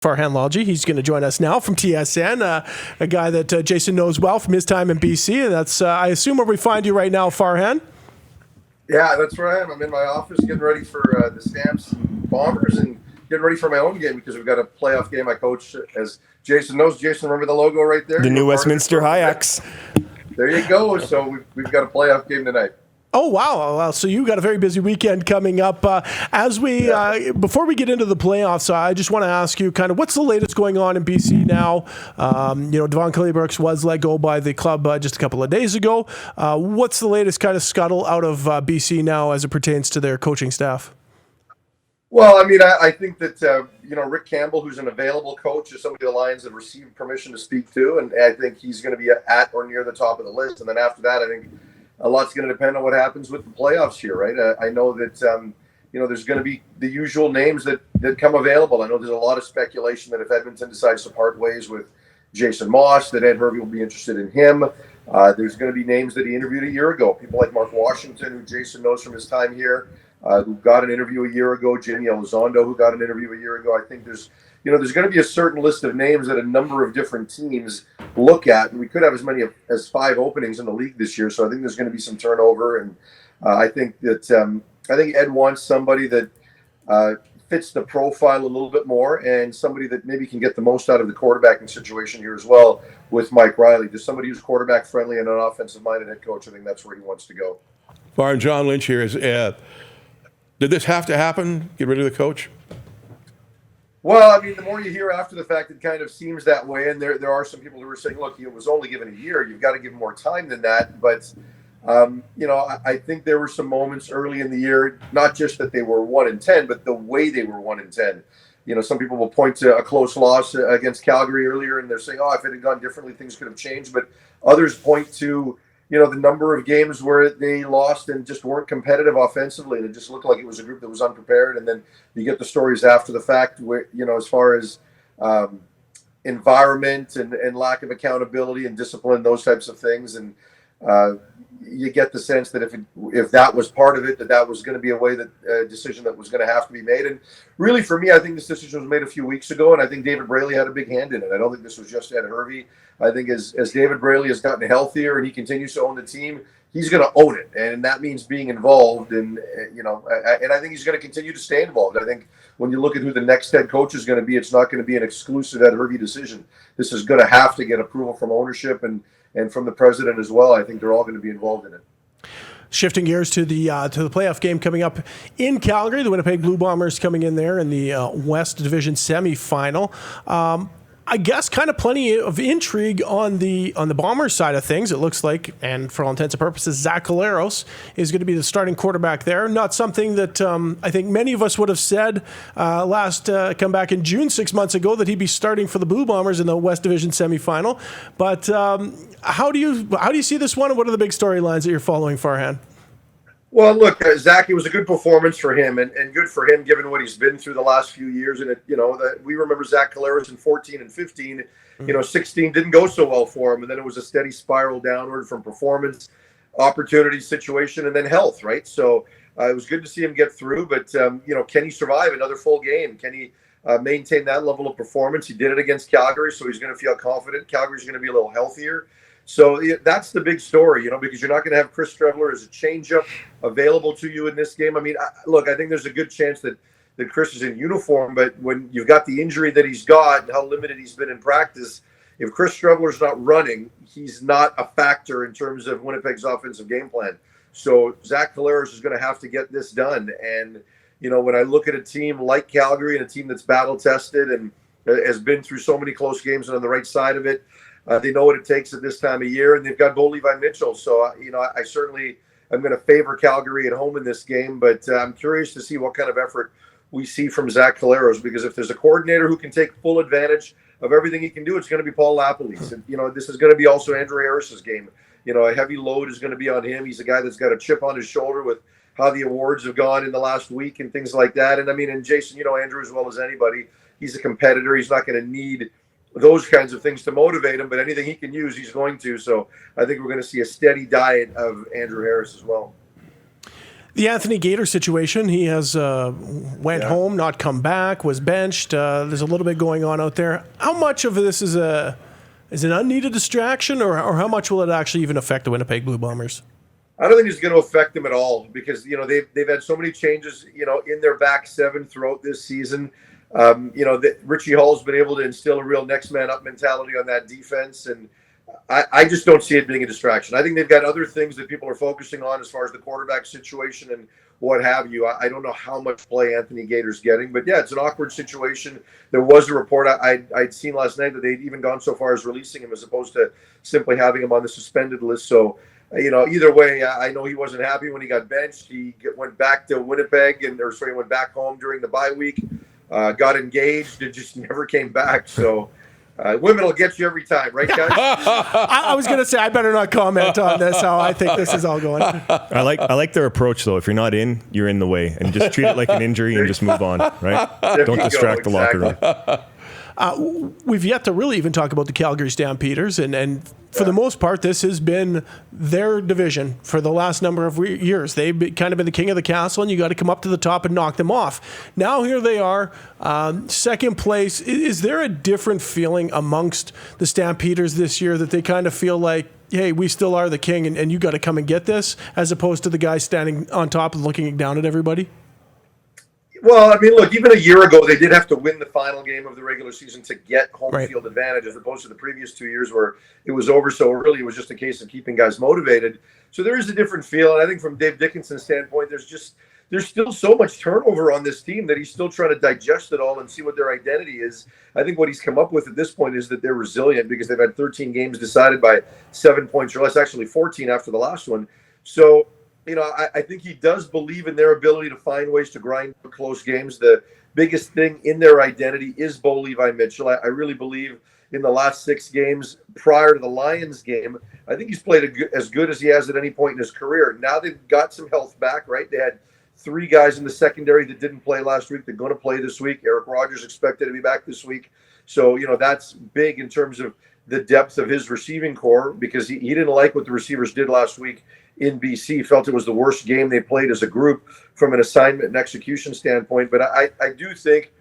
Farhan Lalji. He's going to join us now from TSN, a guy that Jason knows well from his time in BC. And that's, I assume, where we find you right now, Farhan. Yeah, that's where I am. I'm in my office getting ready for the Stamps and Bombers and getting ready for my own game because we've got a playoff game I coach. As Jason knows, Jason, remember the logo right there? The new Westminster High X. There you go. So we've got a playoff game tonight. Oh, wow. So you got a very busy weekend coming up. Before we get into the playoffs, I just want to ask you kind of what's the latest going on in BC now? Devon Kelly-Brooks was let go by the club just a couple of days ago. What's the latest kind of scuttle out of BC now as it pertains to their coaching staff? Well, I mean, I think that, Rick Campbell, who's an available coach, is somebody the Lions have received permission to speak to, and I think he's going to be at or near the top of the list. And then after that, I think a lot's going to depend on what happens with the playoffs here, right? I know that, there's going to be the usual names that come available. I know there's a lot of speculation that if Edmonton decides to part ways with Jason Moss, that Ed Hervey will be interested in him. There's going to be names that he interviewed a year ago. People like Mark Washington, who Jason knows from his time here, who got an interview a year ago. Jimmy Elizondo, who got an interview a year ago. I think there's going to be a certain list of names that a number of different teams look at, and we could have as many as 5 openings in the league this year. So I think there's going to be some turnover, and I think Ed wants somebody that fits the profile a little bit more, and somebody that maybe can get the most out of the quarterbacking situation here as well with Mike Riley. Just somebody who's quarterback friendly and an offensive-minded head coach. I think that's where he wants to go. Farhan, John Lynch here is. Did this have to happen? Get rid of the coach? Well, I mean, the more you hear after the fact, it kind of seems that way. And there are some people who are saying, look, he was only given a year. You've got to give him more time than that. But, I think there were some moments early in the year, not just that they were 1-10, but the way they were 1-10. Some people will point to a close loss against Calgary earlier, and they're saying, if it had gone differently, things could have changed. But others point to, the number of games where they lost and just weren't competitive offensively. And it just looked like it was a group that was unprepared. And then you get the stories after the fact where, as far as environment and lack of accountability and discipline, those types of things. And you get the sense that if that was part of it, that was going to be a decision that was going to have to be made. And really, for me, I think this decision was made a few weeks ago, and I think David Braley had a big hand in it. I don't think this was just Ed Hervey. I think as David Braley has gotten healthier and he continues to own the team, he's going to own it, and that means being involved. And and I think he's going to continue to stay involved. I think when you look at who the next head coach is going to be, it's not going to be an exclusive Ed Hervey decision. This is going to have to get approval from ownership and from the president as well. I think they're all going to be involved in it. Shifting gears to the playoff game coming up in Calgary, the Winnipeg Blue Bombers coming in there in the West Division semifinal. I guess kind of plenty of intrigue on the Bombers side of things. It looks like, and for all intents and purposes, Zach Collaros is going to be the starting quarterback there. Not something that I think many of us would have said come back in June 6 months ago that he'd be starting for the Blue Bombers in the West Division semifinal. But how do you see this one, and what are the big storylines that you're following, Farhan? Well, look, Zach, it was a good performance for him, and good for him given what he's been through the last few years. And we remember Zach Collaros in 14 and 15. 16 didn't go so well for him, and then it was a steady spiral downward from performance, opportunity, situation, and then health. Right, so it was good to see him get through. But can he survive another full game? Can he maintain that level of performance? He did it against Calgary, so he's going to feel confident. Calgary's going to be a little healthier. So that's the big story, because you're not going to have Chris Streveler as a changeup available to you in this game. I mean, I think there's a good chance that Chris is in uniform, but when you've got the injury that he's got and how limited he's been in practice, if Chris Streveler's not running, he's not a factor in terms of Winnipeg's offensive game plan. So Zach Collaros is going to have to get this done. And, when I look at a team like Calgary and a team that's battle-tested and has been through so many close games and on the right side of it, they know what it takes at this time of year, and they've got Bo Levi Mitchell. So, I certainly am going to favor Calgary at home in this game, but I'm curious to see what kind of effort we see from Zach Collaros, because if there's a coordinator who can take full advantage of everything he can do, it's going to be Paul Lapalisse. And, this is going to be also Andrew Harris's game. A heavy load is going to be on him. He's a guy that's got a chip on his shoulder with how the awards have gone in the last week and things like that. And, and Jason, Andrew as well as anybody, he's a competitor. He's not going to need those kinds of things to motivate him, but anything he can use, he's going to. So I think we're going to see a steady diet of Andrew Harris as well. The Anthony Gator situation, he has went home, not come back, was benched. There's a little bit going on out there. How much of this is an unneeded distraction, or how much will it actually even affect the Winnipeg Blue Bombers? I don't think it's going to affect them at all because, they've had so many changes, in their back seven throughout this season. Richie Hall's been able to instill a real next man up mentality on that defense. And I just don't see it being a distraction. I think they've got other things that people are focusing on as far as the quarterback situation and what have you. I don't know how much play Anthony Gator's getting, but yeah, it's an awkward situation. There was a report I'd seen last night that they'd even gone so far as releasing him as opposed to simply having him on the suspended list. So, either way, I know he wasn't happy when he got benched. He went back to Winnipeg went back home during the bye week, got engaged and just never came back. So, women will get you every time, right, guys? I was going to say, I better not comment on this, how I think this is all going. I like their approach, though. If you're not in, you're in the way. And just treat it like an injury and just move on, right? Don't distract the locker room. We've yet to really even talk about the Calgary Stampeders, and for the most part, this has been their division for the last number of years. They've kind of been the king of the castle, and you got to come up to the top and knock them off. Now here they are, second place. Is there a different feeling amongst the Stampeders this year that they kind of feel like, hey, we still are the king, and you got to come and get this, as opposed to the guys standing on top and looking down at everybody? Well, I mean, look, even a year ago, they did have to win the final game of the regular season to get home field advantage, as opposed to the previous 2 years where it was over so early. It was just a case of keeping guys motivated. So there is a different feel. And I think from Dave Dickinson's standpoint, there's still so much turnover on this team that he's still trying to digest it all and see what their identity is. I think what he's come up with at this point is that they're resilient because they've had 13 games decided by 7 points or less, actually 14 after the last one. So, I think he does believe in their ability to find ways to grind close games. The biggest thing in their identity is Bo Levi Mitchell. I really believe in the last 6 games prior to the Lions game, I think he's played as good as he has at any point in his career. Now they've got some health back, right? They had 3 guys in the secondary that didn't play last week. They're going to play this week. Eric Rogers expected to be back this week. So, that's big in terms of the depth of his receiving core because he didn't like what the receivers did last week in BC. Felt it was the worst game they played as a group from an assignment and execution standpoint. But I do think,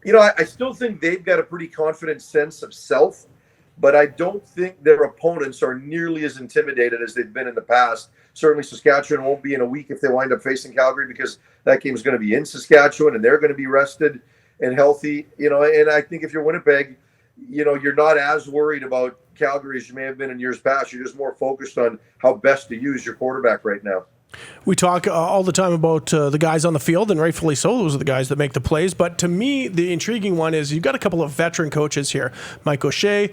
I still think they've got a pretty confident sense of self, but I don't think their opponents are nearly as intimidated as they've been in the past. Certainly Saskatchewan won't be in a week if they wind up facing Calgary because that game is going to be in Saskatchewan and they're going to be rested and healthy, and I think if you're Winnipeg, you're not as worried about Calgary as you may have been in years past. You're just more focused on how best to use your quarterback right now. We talk all the time about the guys on the field, and rightfully so. Those are the guys that make the plays. But to me, the intriguing one is you've got a couple of veteran coaches here. Mike O'Shea,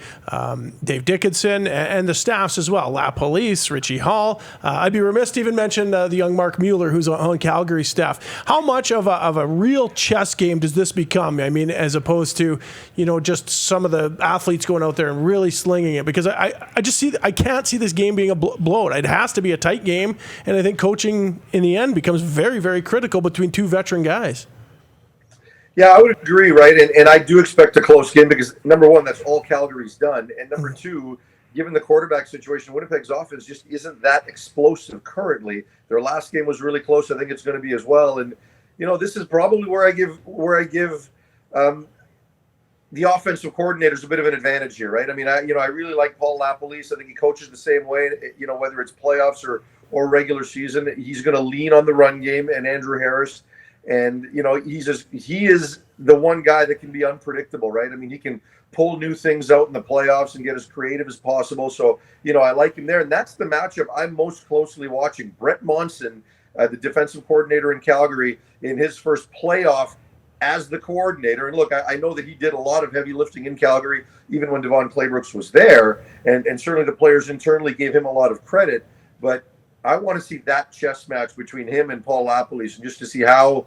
Dave Dickinson, and the staffs as well. La Police, Richie Hall. I'd be remiss to even mention the young Mark Mueller, who's on Calgary staff. How much of a real chess game does this become? I mean, as opposed to, just some of the athletes going out there and really slinging it. Because I can't see this game being a blowout. It has to be a tight game, and I think coaching in the end becomes very, very critical between 2 veteran guys. Yeah, I would agree, right? And I do expect a close game because, number one, that's all Calgary's done. And number 2, given the quarterback situation, Winnipeg's offense just isn't that explosive currently. Their last game was really close. I think it's going to be as well. And, this is probably where I give the offensive coordinators a bit of an advantage here, right? I mean, I really like Paul LaPolice. I think he coaches the same way, whether it's playoffs or regular season. He's going to lean on the run game and Andrew Harris. And, he is the one guy that can be unpredictable, right? I mean, he can pull new things out in the playoffs and get as creative as possible. So, I like him there. And that's the matchup I'm most closely watching. Brett Monson, the defensive coordinator in Calgary, in his first playoff as the coordinator. And look, I know that he did a lot of heavy lifting in Calgary, even when Devon Claybrooks was there. And certainly the players internally gave him a lot of credit. But I want to see that chess match between him and Paul LaPolice, and just to see how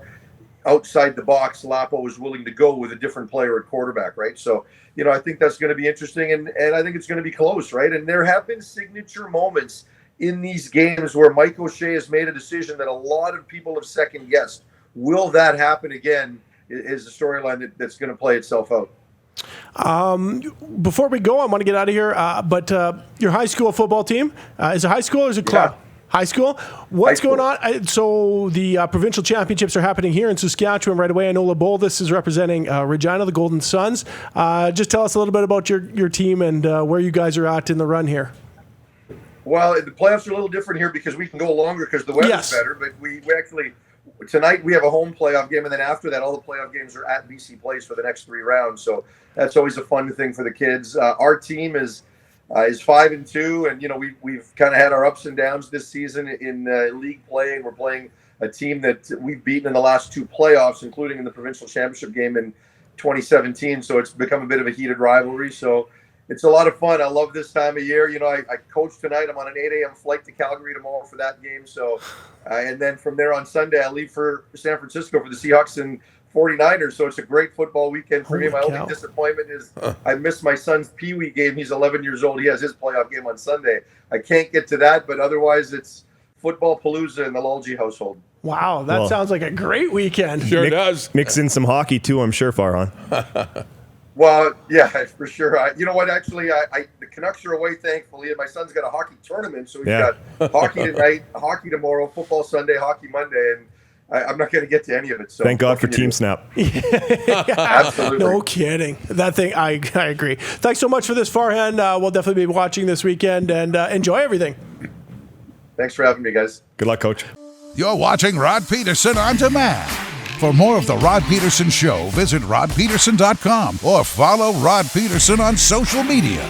outside the box Lapo is willing to go with a different player at quarterback, right? So, I think that's going to be interesting, and I think it's going to be close, right? And there have been signature moments in these games where Mike O'Shea has made a decision that a lot of people have second-guessed. Will that happen again is the storyline that's going to play itself out. Before we go, I want to get out of here, but your high school football team, is it high school or is it club? High school? What's going on? So the provincial championships are happening here in Saskatchewan right away. I know LeBoldus is representing Regina, the Golden Suns. Just tell us a little bit about your team and where you guys are at in the run here. Well, the playoffs are a little different here because we can go longer because the weather's better. But we actually, tonight we have a home playoff game, and then after that, all the playoff games are at BC Place for the next 3 rounds. So that's always a fun thing for the kids. Our team is 5-2, and we've kind of had our ups and downs this season in league play, and we're playing a team that we've beaten in the last 2 playoffs, including in the provincial championship game in 2017. So it's become a bit of a heated rivalry. So it's a lot of fun. I love this time of year. I coach tonight. I'm on an 8 a.m. flight to Calgary tomorrow for that game. So, and then from there on Sunday, I leave for San Francisco for the Seahawks and 49ers. So it's a great football weekend for me. My only disappointment is I missed my son's Pee Wee game. He's 11 years old. He has his playoff game on Sunday. I can't get to that, but otherwise it's football palooza in the Lalji household. Wow, that sounds like a great weekend. Sure does. Mix in some hockey too, I'm sure, Farhan. Well, yeah, for sure. You know what? Actually, the Canucks are away, thankfully, and my son's got a hockey tournament. So he's got hockey tonight, hockey tomorrow, football Sunday, hockey Monday, and I'm not going to get to any of it. So thank God for Team Snap. Absolutely. No kidding. That thing, I agree. Thanks so much for this, Farhan. We'll definitely be watching this weekend, and enjoy everything. Thanks for having me, guys. Good luck, Coach. You're watching Rod Pedersen On Demand. For more of The Rod Pedersen Show, visit rodpedersen.com or follow Rod Pedersen on social media.